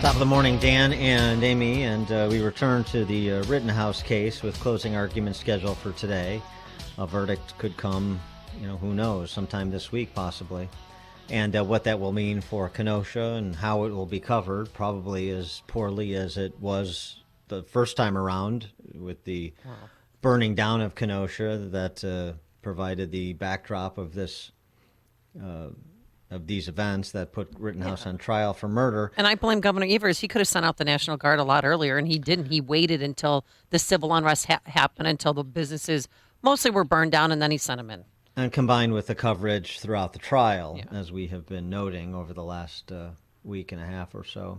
Top of the morning, Dan and Amy, and we return to the Rittenhouse case with closing arguments scheduled for today. A verdict could come, who knows, sometime this week possibly. And what that will mean for Kenosha and how it will be covered, probably as poorly as it was the first time around with the burning down of Kenosha that provided the backdrop of this of these events that put Rittenhouse on trial for murder. And I blame Governor Evers. He could have sent out the National Guard a lot earlier, and he didn't. He waited until the civil unrest happened, until the businesses mostly were burned down, and then he sent them in. And combined with the coverage throughout the trial, as we have been noting over the last week and a half or so.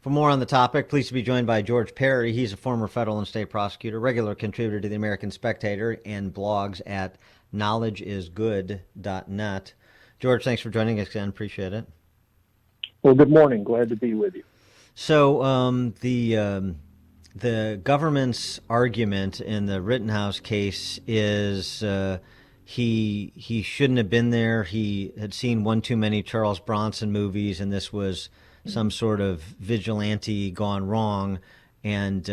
For more on the topic, pleased to be joined by George Parry. He's a former federal and state prosecutor, regular contributor to the American Spectator, and blogs at knowledgeisgood.net. George, thanks for joining us again. Appreciate it. Well, good morning. Glad to be with you. So the government's argument in the Rittenhouse case is he shouldn't have been there. He had seen one too many Charles Bronson movies, and this was some sort of vigilante gone wrong, and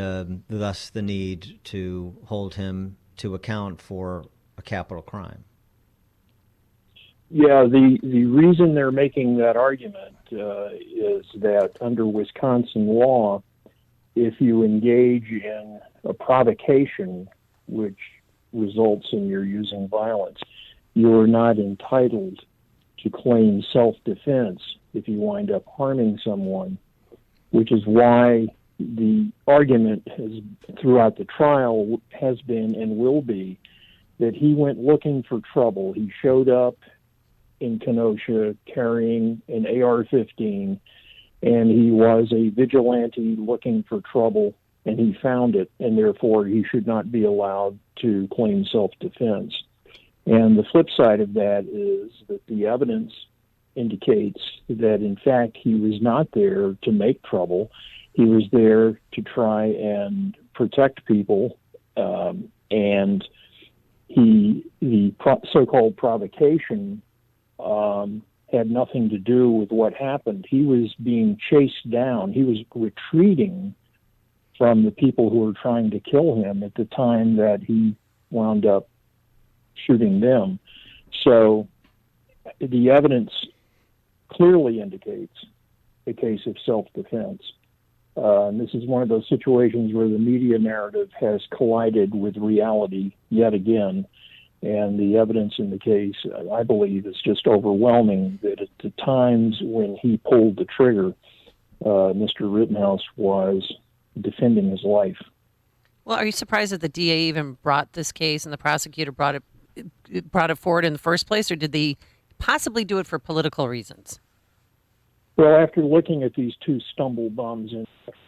thus the need to hold him to account for a capital crime. Yeah, the reason they're making that argument is that under Wisconsin law, if you engage in a provocation which results in your using violence, you are not entitled to claim self-defense if you wind up harming someone, which is why the argument throughout the trial has been and will be that he went looking for trouble. He showed up in Kenosha carrying an AR-15, and he was a vigilante looking for trouble, and he found it, and therefore he should not be allowed to claim self-defense. And the flip side of that is that the evidence indicates that, in fact, he was not there to make trouble. He was there to try and protect people, and the so-called provocation had nothing to do with what happened. He was being chased down. He was retreating from the people who were trying to kill him at the time that he wound up shooting them. So the evidence clearly indicates a case of self-defense. And this is one of those situations where the media narrative has collided with reality yet again. And the evidence in the case, I believe, is just overwhelming that at the times when he pulled the trigger, Mr. Rittenhouse was defending his life. Well, are you surprised that the DA even brought this case and the prosecutor brought it forward in the first place, or did they possibly do it for political reasons? Well, after looking at these two stumble bums,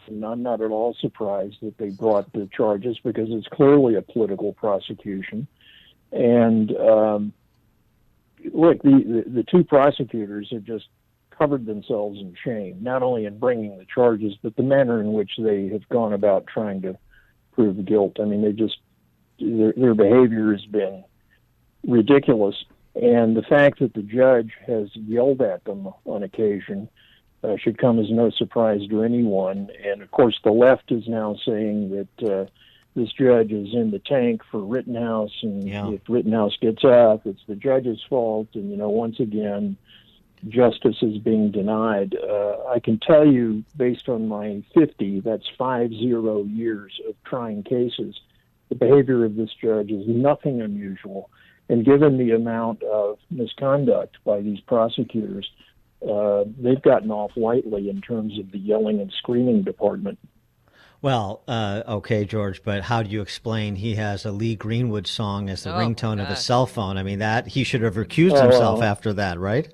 I'm not at all surprised that they brought the charges because it's clearly a political prosecution. And look, the two prosecutors have just covered themselves in shame, not only in bringing the charges, but the manner in which they have gone about trying to prove guilt. I mean, their behavior has been ridiculous. And the fact that the judge has yelled at them on occasion should come as no surprise to anyone. And, of course, the left is now saying that this judge is in the tank for Rittenhouse, and if Rittenhouse gets up, it's the judge's fault. And, once again, justice is being denied. I can tell you, based on my 50 years of trying cases, the behavior of this judge is nothing unusual. And given the amount of misconduct by these prosecutors, they've gotten off lightly in terms of the yelling and screaming department. Well, okay, George, but how do you explain he has a Lee Greenwood song as the ringtone of his cell phone? I mean, that he should have recused himself after that, right?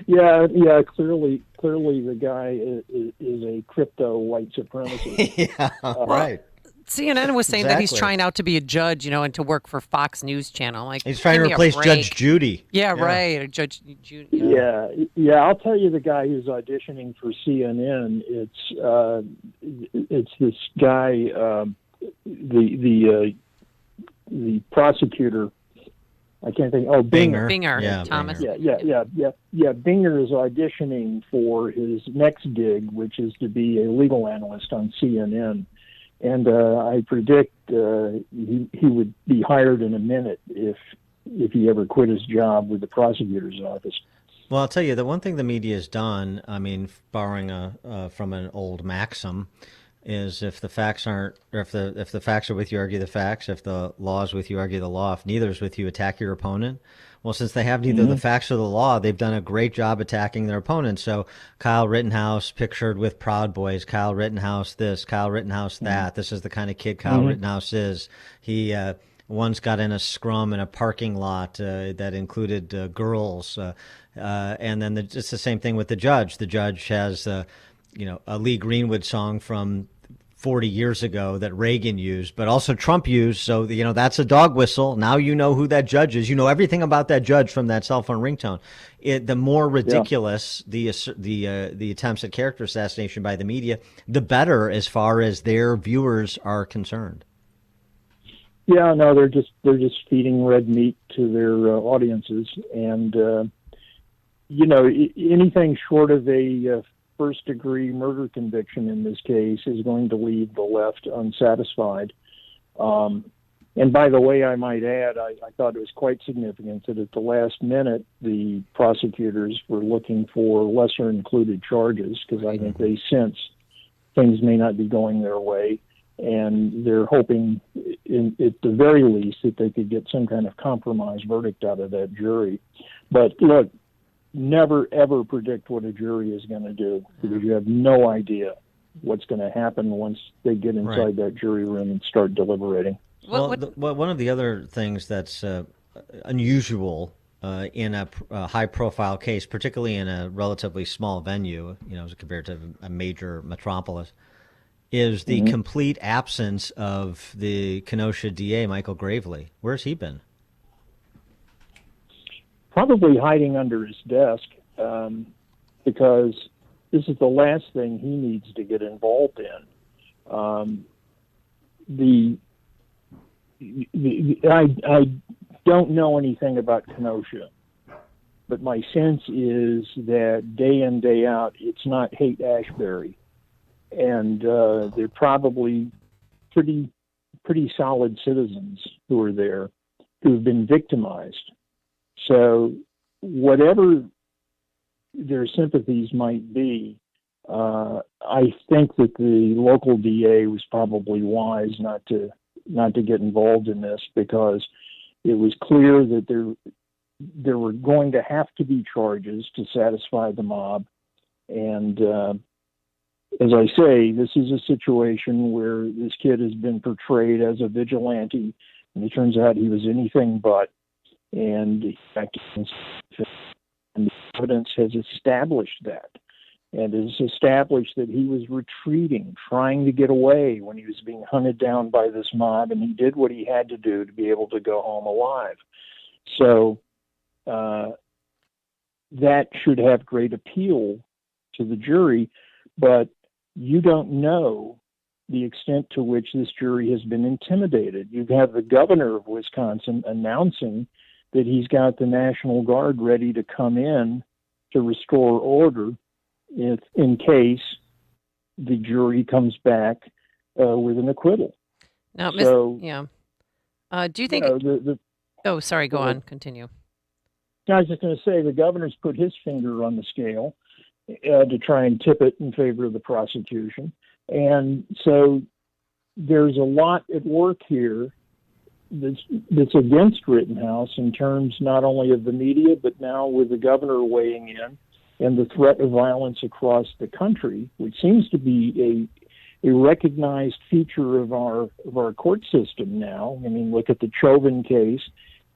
Yeah. Clearly, the guy is a crypto white supremacist. Right. CNN was saying that he's trying out to be a judge, and to work for Fox News Channel. Like, he's trying to replace Judge Judy. Yeah, right. Or Judge Judy. Yeah. I'll tell you the guy who's auditioning for CNN. It's this guy, the prosecutor I can't think. Oh, Binger. Binger. Yeah, Thomas. Binger. Yeah. Binger is auditioning for his next gig, which is to be a legal analyst on CNN. And I predict he would be hired in a minute if he ever quit his job with the prosecutor's office. Well, I'll tell you, the one thing the media has done, I mean, borrowing from an old maxim, is if the facts aren't, or if the facts are with you, argue the facts. If the law is with you, argue the law. If neither is with you, attack your opponent. Well, since they have neither the facts or the law, they've done a great job attacking their opponent. So Kyle Rittenhouse pictured with Proud Boys, Kyle Rittenhouse this, Kyle Rittenhouse that. This is the kind of kid Kyle Rittenhouse is. He once got in a scrum in a parking lot that included girls. And then it's the same thing with the judge. The judge has, a Lee Greenwood song from 40 years ago that Reagan used, but also Trump used. So, that's a dog whistle. Now you know who that judge is. You know everything about that judge from that cell phone ringtone. The more ridiculous the attempts at character assassination by the media, the better as far as their viewers are concerned. Yeah, no, they're just feeding red meat to their audiences, and anything short of a first-degree murder conviction in this case is going to leave the left unsatisfied. And by the way, I might add, I thought it was quite significant that at the last minute, the prosecutors were looking for lesser-included charges because I think they sense things may not be going their way. And they're hoping, at the very least, that they could get some kind of compromise verdict out of that jury. But look, never, ever predict what a jury is going to do because you have no idea what's going to happen once they get inside that jury room and start deliberating. Well, one of the other things that's unusual in a high-profile case, particularly in a relatively small venue, as compared to a major metropolis, is the complete absence of the Kenosha DA, Michael Gravely. Where's he been? Probably hiding under his desk because this is the last thing he needs to get involved in. I don't know anything about Kenosha, but my sense is that day in, day out, it's not Haight-Ashbury. And they're probably pretty solid citizens who are there who've been victimized. So whatever their sympathies might be, I think that the local DA was probably wise not to get involved in this because it was clear that there were going to have to be charges to satisfy the mob. And as I say, this is a situation where this kid has been portrayed as a vigilante, and it turns out he was anything but. And the evidence has established that. And has established that he was retreating, trying to get away when he was being hunted down by this mob, and he did what he had to do to be able to go home alive. So that should have great appeal to the jury, but you don't know the extent to which this jury has been intimidated. You have the governor of Wisconsin announcing that he's got the National Guard ready to come in to restore order if, in case the jury comes back with an acquittal. Now, do you think? Sorry. Go on. Continue. I was just going to say the governor's put his finger on the scale to try and tip it in favor of the prosecution, and so there's a lot at work here that's against Rittenhouse in terms not only of the media, but now with the governor weighing in and the threat of violence across the country, which seems to be a recognized feature of our court system now. I mean, look at the Chauvin case,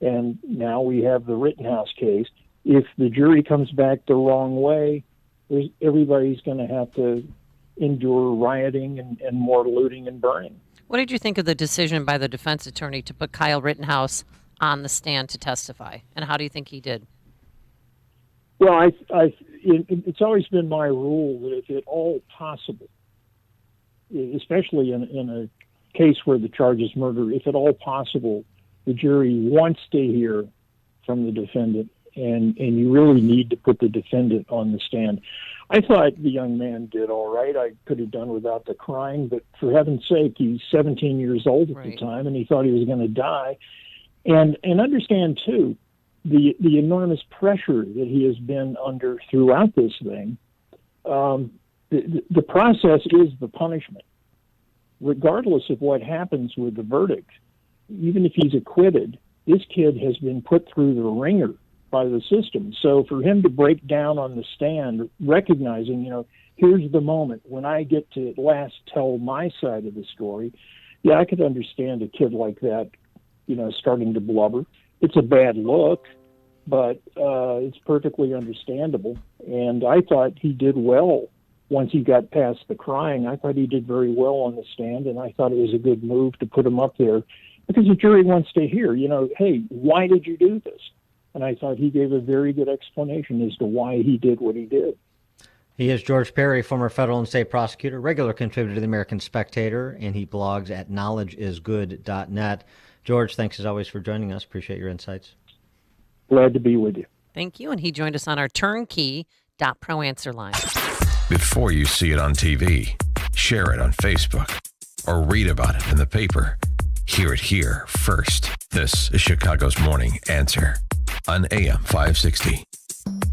and now we have the Rittenhouse case. If the jury comes back the wrong way, everybody's going to have to endure rioting and more looting and burning. What did you think of the decision by the defense attorney to put Kyle Rittenhouse on the stand to testify? And how do you think he did? Well, it's always been my rule that if at all possible, especially in a case where the charge is murder, if at all possible, the jury wants to hear from the defendant, and you really need to put the defendant on the stand. I thought the young man did all right. I could have done without the crying, but for heaven's sake, he's 17 years old at the time, and he thought he was going to die. And understand, too, the enormous pressure that he has been under throughout this thing. The process is the punishment. Regardless of what happens with the verdict, even if he's acquitted, this kid has been put through the ringer by the system. So for him to break down on the stand, recognizing, here's the moment when I get to at last tell my side of the story, yeah, I could understand a kid like that, starting to blubber. It's a bad look, but it's perfectly understandable. And I thought he did well once he got past the crying. I thought he did very well on the stand, and I thought it was a good move to put him up there because the jury wants to hear, hey, why did you do this? And I thought he gave a very good explanation as to why he did what he did. He is George Parry, former federal and state prosecutor, regular contributor to the American Spectator, and he blogs at knowledgeisgood.net. George, thanks as always for joining us. Appreciate your insights. Glad to be with you. Thank you. And he joined us on our turnkey.pro answer line. Before you see it on TV, share it on Facebook, or read about it in the paper, hear it here first. This is Chicago's Morning Answer on AM 560.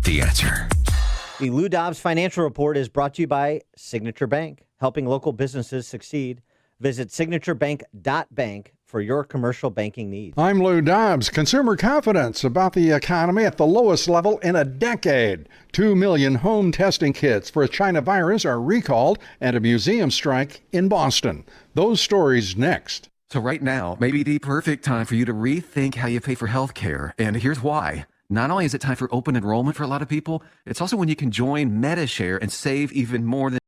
The Answer. The Lou Dobbs Financial Report is brought to you by Signature Bank, helping local businesses succeed. Visit signaturebank.bank for your commercial banking needs. I'm Lou Dobbs. Consumer confidence about the economy at the lowest level in a decade. 2 million home testing kits for a China virus are recalled, and a museum strike in Boston. Those stories next. So right now may be the perfect time for you to rethink how you pay for health care. And here's why. Not only is it time for open enrollment for a lot of people, it's also when you can join MediShare and save even more than